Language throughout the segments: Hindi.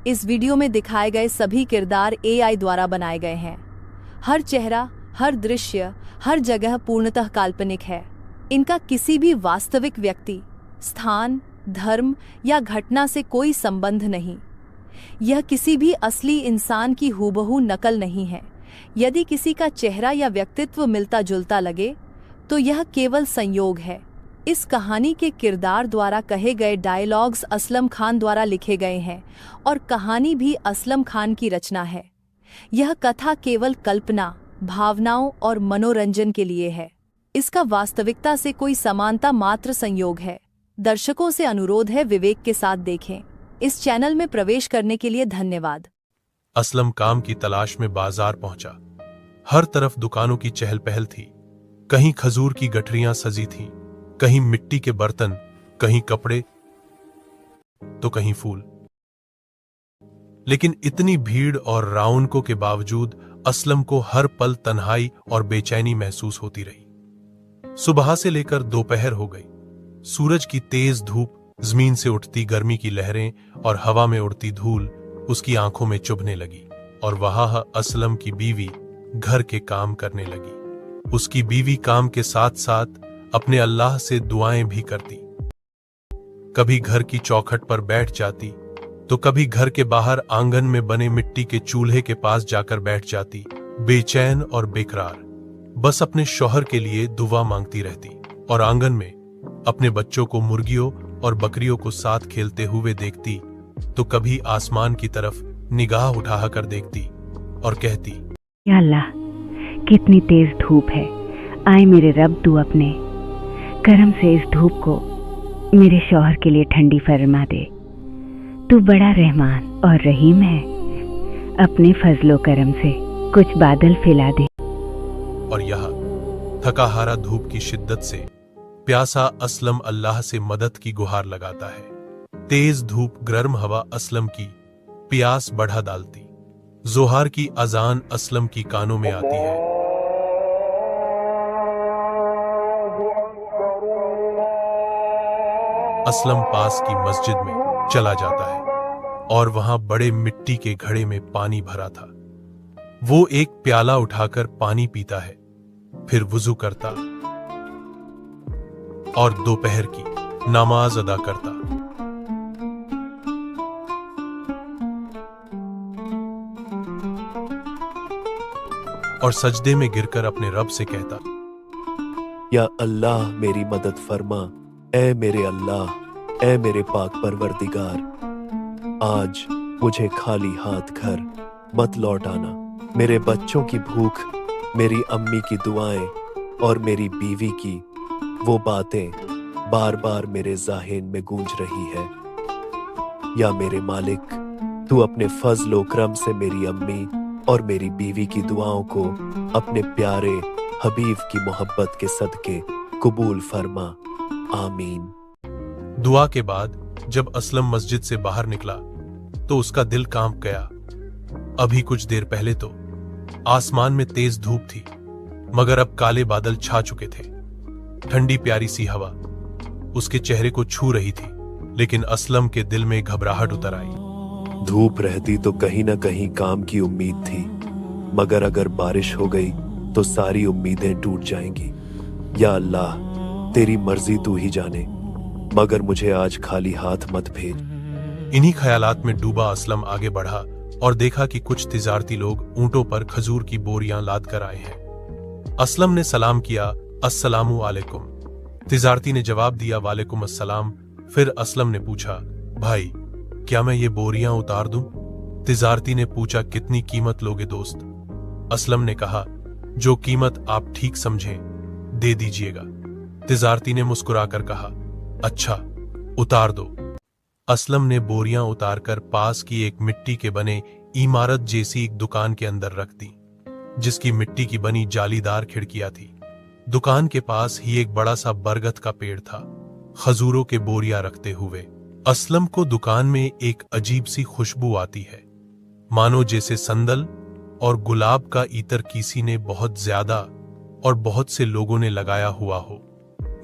इस वीडियो में दिखाए गए सभी किरदार एआई द्वारा बनाए गए हैं। हर चेहरा, हर दृश्य, हर जगह पूर्णतः काल्पनिक है। इनका किसी भी वास्तविक व्यक्ति, स्थान, धर्म या घटना से कोई संबंध नहीं। यह किसी भी असली इंसान की हूबहू नकल नहीं है। यदि किसी का चेहरा या व्यक्तित्व मिलता जुलता लगे तो यह केवल संयोग है। इस कहानी के किरदार द्वारा कहे गए डायलॉग्स असलम खान द्वारा लिखे गए हैं और कहानी भी असलम खान की रचना है। यह कथा केवल कल्पना, भावनाओं और मनोरंजन के लिए है। इसका वास्तविकता से कोई समानता मात्र संयोग है। दर्शकों से अनुरोध है विवेक के साथ देखें। इस चैनल में प्रवेश करने के लिए धन्यवाद। असलम काम की तलाश में बाजार पहुंचा। हर तरफ दुकानों की चहल पहल थी। कहीं खजूर की गठरियां सजी थीं, कहीं मिट्टी के बर्तन, कहीं कपड़े तो कहीं फूल। लेकिन इतनी भीड़ और रौनकों के बावजूद असलम को हर पल तन्हाई और बेचैनी महसूस होती रही। सुबह से लेकर दोपहर हो गई। सूरज की तेज धूप, जमीन से उठती गर्मी की लहरें और हवा में उड़ती धूल उसकी आंखों में चुभने लगी। और वहां असलम की बीवी घर के काम करने लगी। उसकी बीवी काम के साथ साथ अपने अल्लाह से दुआएं भी करती। कभी घर की चौखट पर बैठ जाती तो कभी घर के बाहर आंगन में बने मिट्टी के चूल्हे के पास जाकर बैठ जाती, बेचैन और बेकरार, बस अपने शौहर के लिए दुआ मांगती रहती। और आंगन में अपने बच्चों को मुर्गियों और बकरियों को साथ खेलते हुए देखती तो कभी आसमान की तरफ निगाह उठाकर देखती और कहती, या अल्लाह, कितनी तेज धूप है। आए मेरे रब, तू अपने करम से इस धूप को मेरे शौहर के लिए ठंडी फरमा दे। तू बड़ा रहमान और रहीम है। अपने फजलो करम से कुछ बादल फैला दे। और यह थका हारा धूप की शिद्दत से प्यासा असलम अल्लाह से मदद की गुहार लगाता है। तेज धूप, गर्म हवा असलम की प्यास बढ़ा डालती। जोहार की अजान असलम की कानों में आती है। असलम पास की मस्जिद में चला जाता है और वहां बड़े मिट्टी के घड़े में पानी भरा था। वो एक प्याला उठाकर पानी पीता है, फिर वुजू करता और दोपहर की नमाज अदा करता। और सजदे में गिरकर अपने रब से कहता, या अल्लाह मेरी मदद फरमा। ऐ मेरे अल्लाह, ऐ मेरे पाक परवरदिगार, आज मुझे खाली हाथ घर मत लौटाना। मेरे बच्चों की भूख, मेरी अम्मी की दुआएं और मेरी बीवी की वो बातें बार बार मेरे ज़हन में गूंज रही है। या मेरे मालिक, तू अपने फजल व करम से मेरी अम्मी और मेरी बीवी की दुआओं को अपने प्यारे हबीब की मोहब्बत के सदके कबूल फरमा। आमीन। दुआ के बाद जब असलम मस्जिद से बाहर निकला तो उसका दिल कांप गया। अभी कुछ देर पहले तो आसमान में तेज धूप थी, मगर अब काले बादल छा चुके थे। ठंडी प्यारी सी हवा उसके चेहरे को छू रही थी, लेकिन असलम के दिल में घबराहट उतर आई। धूप रहती तो कहीं ना कहीं काम की उम्मीद थी, मगर अगर बारिश हो गई तो सारी उम्मीदें टूट जाएंगी। या अल्लाह, तेरी मर्जी तू ही जाने, मगर मुझे आज खाली हाथ मत भेज। इन्हीं ख्यालात में डूबा असलम आगे बढ़ा और देखा कि कुछ तिजारती लोग ऊंटों पर खजूर की बोरियां लाद कर आए हैं। असलम ने सलाम किया, अस्सलामु अलैकुम। तिजारती ने जवाब दिया, वालेकुम अस्सलाम। फिर असलम ने पूछा, भाई क्या मैं ये बोरियां उतार दूं? तिजारती ने पूछा, कितनी कीमत लोगे दोस्त? असलम ने कहा, जो कीमत आप ठीक समझें दे दीजिएगा। तिजारती ने मुस्कुराकर कहा, अच्छा उतार दो। असलम ने बोरियां उतारकर पास की एक मिट्टी के बने इमारत जैसी एक दुकान के अंदर रख दी, जिसकी मिट्टी की बनी जालीदार खिड़कियां थी। दुकान के पास ही एक बड़ा सा बरगद का पेड़ था। खजूरों के बोरियां रखते हुए असलम को दुकान में एक अजीब सी खुशबू आती है, मानो जैसे संदल और गुलाब का इत्र किसी ने बहुत ज्यादा और बहुत से लोगों ने लगाया हुआ हो,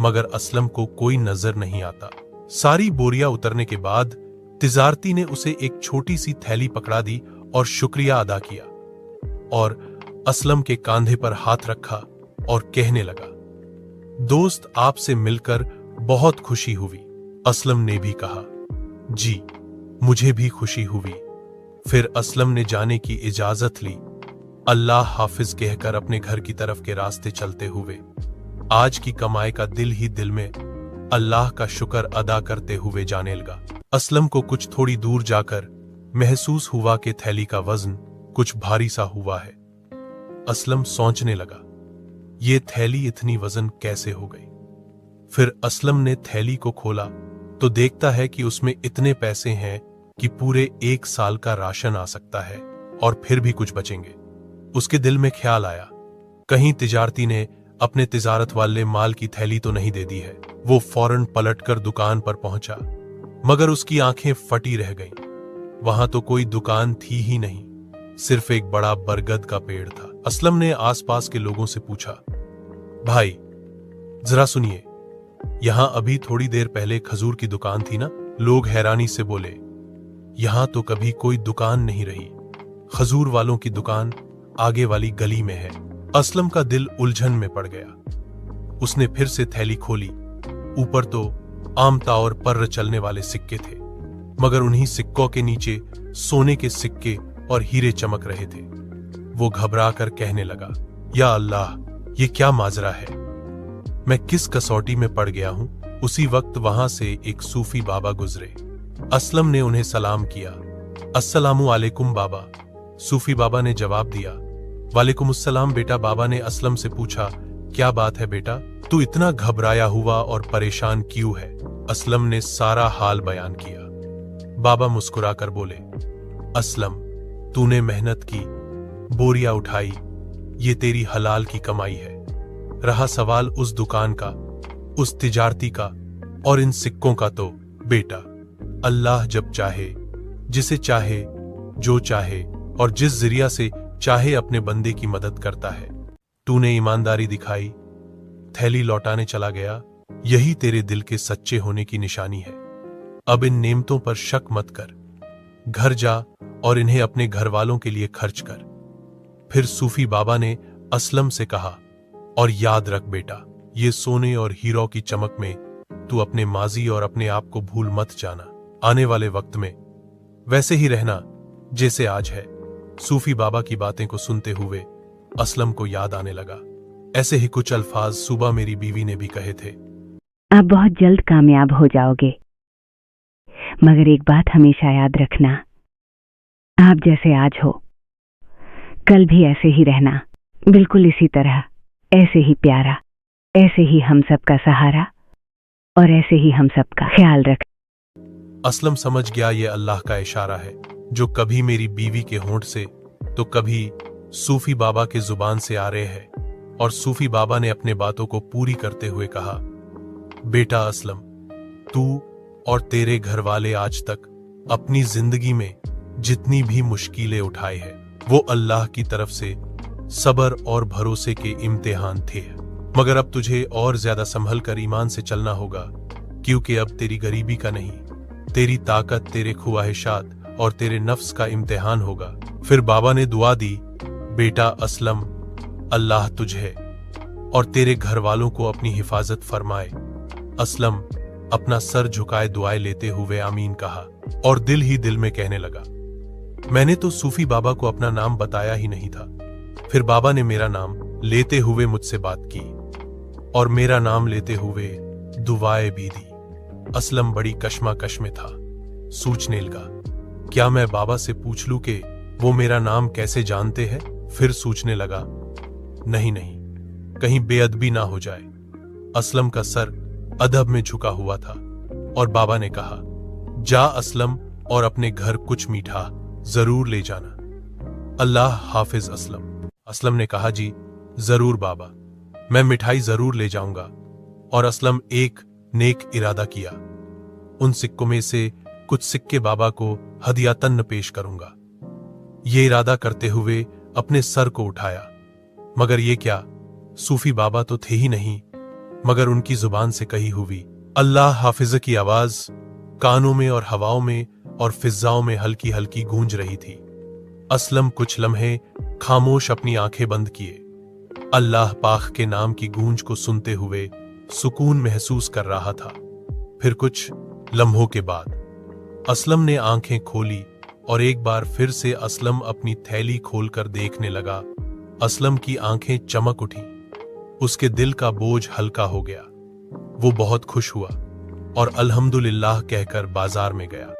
मगर असलम को कोई नजर नहीं आता। सारी बोरियां उतरने के बाद तिजारती ने उसे एक छोटी सी थैली पकड़ा दी और शुक्रिया अदा किया और असलम के कंधे पर हाथ रखा और कहने लगा, दोस्त, आपसे मिलकर बहुत खुशी हुई। असलम ने भी कहा, जी मुझे भी खुशी हुई। फिर असलम ने जाने की इजाजत ली। अल्लाह हाफिज कहकर अपने घर की तरफ के रास्ते चलते हुए आज की कमाई का दिल ही दिल में अल्लाह का शुक्र अदा करते हुए जाने लगा। असलम को कुछ थोड़ी दूर जाकर महसूस हुआ कि थैली का वजन कुछ भारी सा हुआ है। असलम सोचने लगा, ये थैली इतनी वजन कैसे हो गई। फिर असलम ने थैली को खोला तो देखता है कि उसमें इतने पैसे हैं कि पूरे 1 साल का राशन आ सकता है और फिर भी कुछ बचेंगे। उसके दिल में ख्याल आया, कहीं तिजारती ने अपने तिजारत वाले माल की थैली तो नहीं दे दी है। वो फौरन पलटकर दुकान पर पहुंचा, मगर उसकी आंखें फटी रह गईं। वहां तो कोई दुकान थी ही नहीं, सिर्फ एक बड़ा बरगद का पेड़ था। असलम ने आसपास के लोगों से पूछा, भाई जरा सुनिए, यहां अभी थोड़ी देर पहले खजूर की दुकान थी ना? लोग हैरानी से बोले, यहां तो कभी कोई दुकान नहीं रही, खजूर वालों की दुकान आगे वाली गली में है। असलम का दिल उलझन में पड़ गया। उसने फिर से थैली खोली। ऊपर तो आमता और पर्र चलने वाले सिक्के थे, मगर उन्हीं सिक्कों के नीचे सोने के सिक्के और हीरे चमक रहे थे। वो घबरा कर कहने लगा, या अल्लाह, ये क्या माजरा है, मैं किस कसौटी में पड़ गया हूं। उसी वक्त वहां से एक सूफी बाबा गुजरे। असलम ने उन्हें सलाम किया। अस्सलामु अलैकुम बाबा। सूफी बाबा ने जवाब दिया, वालेकुम अस्सलाम बेटा। बाबा ने असलम से पूछा, क्या बात है बेटा, तू इतना घबराया हुआ और परेशान क्यों है? असलम ने सारा हाल बयान किया। बाबा मुस्कुराकर बोले, असलम, तूने मेहनत की, बोरियां उठाई, ये तेरी हलाल की कमाई है। रहा सवाल उस दुकान का, उस तिजारती का और इन सिक्कों का, तो बेटा अल्लाह जब चाहे, जिसे चाहे, जो चाहे और जिस जरिया से चाहे अपने बंदे की मदद करता है। तूने ईमानदारी दिखाई, थैली लौटाने चला गया, यही तेरे दिल के सच्चे होने की निशानी है। अब इन नेमतों पर शक मत कर, घर जा और इन्हें अपने घर वालों के लिए खर्च कर। फिर सूफी बाबा ने असलम से कहा, और याद रख बेटा, ये सोने और हीरों की चमक में तू अपने माजी और अपने आप को भूल मत जाना। आने वाले वक्त में वैसे ही रहना जैसे आज है। सूफी बाबा की बातें को सुनते हुए असलम को याद आने लगा, ऐसे ही कुछ अल्फाज सुबह मेरी बीवी ने भी कहे थे। आप बहुत जल्द कामयाब हो जाओगे, मगर एक बात हमेशा याद रखना, आप जैसे आज हो कल भी ऐसे ही रहना, बिल्कुल इसी तरह, ऐसे ही प्यारा, ऐसे ही हम सबका सहारा और ऐसे ही हम सबका ख्याल रख। असलम समझ गया ये अल्लाह का इशारा है, जो कभी मेरी बीवी के होंठ से तो कभी सूफी बाबा के जुबान से आ रहे हैं। और सूफी बाबा ने अपने बातों को पूरी करते हुए कहा, बेटा असलम, तू और तेरे घर वाले आज तक अपनी जिंदगी में जितनी भी मुश्किलें उठाए हैं, वो अल्लाह की तरफ से सबर और भरोसे के इम्तिहान थे। मगर अब तुझे और ज्यादा संभल कर ईमान से चलना होगा, क्योंकि अब तेरी गरीबी का नहीं, तेरी ताकत, तेरे ख्वाहिशात और तेरे नफ्स का इम्तिहान होगा। फिर बाबा ने दुआ दी, बेटा असलम, अल्लाह तुझे और तेरे घर वालों को अपनी हिफाजत फरमाए। असलम अपना सर झुकाए दुआएं लेते हुए आमीन कहा और दिल ही दिल में कहने लगा, मैंने तो सूफी बाबा को अपना नाम बताया ही नहीं था। फिर बाबा ने मेरा नाम लेते हुए मुझसे बात की और मेरा नाम लेते हुए दुआएं भी दी। असलम बड़ी कश्मकश में था, सोचने लगा, क्या मैं बाबा से पूछ लूं कि वो मेरा नाम कैसे जानते हैं? फिर सोचने लगा, नहीं नहीं, कहीं बेअदबी ना हो जाए। असलम का सर अदब में झुका हुआ था और बाबा ने कहा, जा असलम और अपने घर कुछ मीठा जरूर ले जाना। अल्लाह हाफिज असलम। असलम ने कहा, जी जरूर बाबा, मैं मिठाई जरूर ले जाऊंगा। और असलम एक नेक इरादा किया, उन सिक्कों में से कुछ सिक्के बाबा को हदियातन पेश करूंगा। ये इरादा करते हुए अपने सर को उठाया, मगर ये क्या, सूफी बाबा तो थे ही नहीं, मगर उनकी जुबान से कही हुई अल्लाह हाफिज की आवाज कानों में और हवाओं में और फिजाओं में हल्की हल्की गूंज रही थी। असलम कुछ लम्हे खामोश अपनी आंखें बंद किए, अल्लाह पाक के नाम की गूंज को सुनते हुए सुकून महसूस कर रहा था। फिर कुछ लम्हों के बाद असलम ने आंखें खोली और एक बार फिर से असलम अपनी थैली खोलकर देखने लगा। असलम की आंखें चमक उठी, उसके दिल का बोझ हल्का हो गया। वो बहुत खुश हुआ और अल्हम्दुलिल्लाह कहकर बाजार में गया।